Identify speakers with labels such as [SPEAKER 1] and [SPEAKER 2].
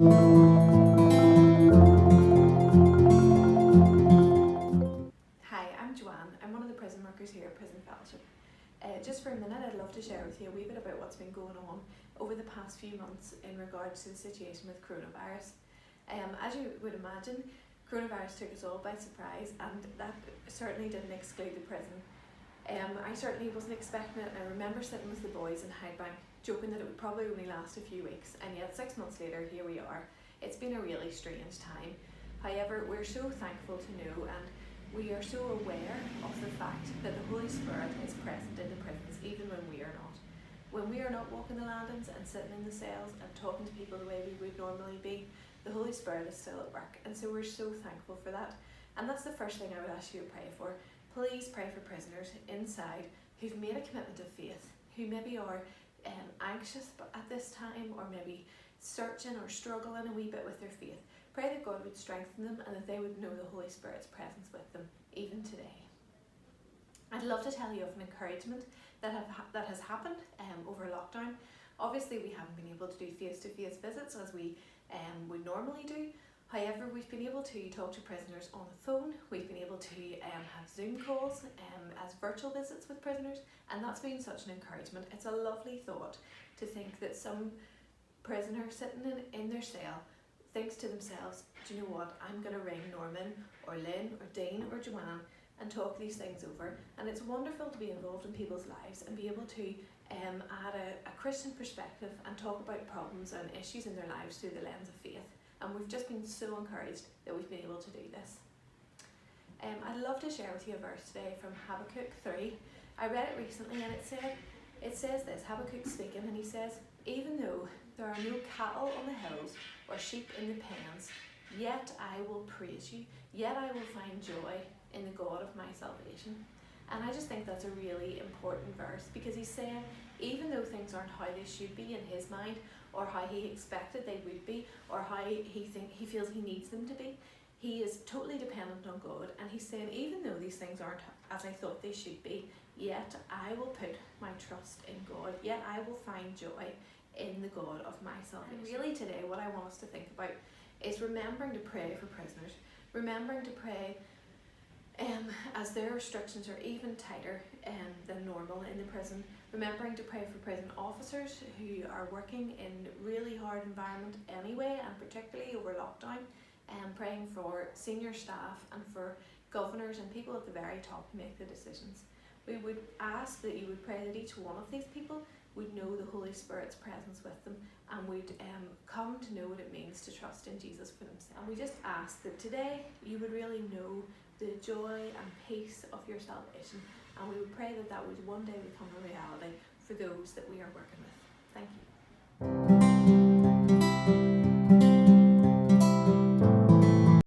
[SPEAKER 1] Hi, I'm Joanne. I'm one of the prison workers here at Prison Fellowship. Just for a minute, I'd love to share with you a wee bit about what's been going on over the past few months in regards to the situation with coronavirus. As you would imagine, coronavirus took us all by surprise, and that certainly didn't exclude the prison. I certainly wasn't expecting it, and I remember sitting with the boys in Hydebank joking that it would probably only last a few weeks, and yet 6 months later, here we are. It's been a really strange time. However, we're so thankful to know, and we are so aware of the fact that the Holy Spirit is present in the prisons even when we are not. When we are not walking the landings and sitting in the cells and talking to people the way we would normally be, the Holy Spirit is still at work, and so we're so thankful for that. And that's the first thing I would ask you to pray for. Please pray for prisoners inside who've made a commitment of faith, who maybe are anxious at this time, or maybe searching or struggling a wee bit with their faith. Pray that God would strengthen them and that they would know the Holy Spirit's presence with them, even today. I'd love to tell you of an encouragement that has happened over lockdown. Obviously, we haven't been able to do face-to-face visits as we would normally do. However, we've been able to talk to prisoners on the phone. We've been able to have Zoom calls as virtual visits with prisoners, and that's been such an encouragement. It's a lovely thought to think that some prisoner sitting in their cell thinks to themselves, do you know what, I'm going to ring Norman or Lynn or Dean or Joanne and talk these things over. And it's wonderful to be involved in people's lives and be able to add a Christian perspective and talk about problems and issues in their lives through the lens of faith. And we've just been so encouraged that we've been able to do this. I'd love to share with you a verse today from Habakkuk 3. I read it recently, and it says this, Habakkuk speaking, and he says, even though there are no cattle on the hills or sheep in the pens, yet I will praise you, yet I will find joy in the God of my salvation. And I just think that's a really important verse, because he's saying, even though things aren't how they should be in his mind, or how he expected they would be, or how he feels he needs them to be, he is totally dependent on God. And he's saying, even though these things aren't as I thought they should be, yet I will put my trust in God, yet I will find joy in the God of my salvation. And really today, what I want us to think about is remembering to pray for prisoners, remembering to pray as their restrictions are even tighter than normal in the prison, remembering to pray for prison officers who are working in really hard environment anyway, and particularly over lockdown, and praying for senior staff and for governors and people at the very top to make the decisions. We would ask that you would pray that each one of these people would know the Holy Spirit's presence with them, and would come to know what it means to trust in Jesus for themselves. And we just ask that today you would really know the joy and peace of your salvation, and we would pray that that would one day become a reality for those that we are working with. Thank you.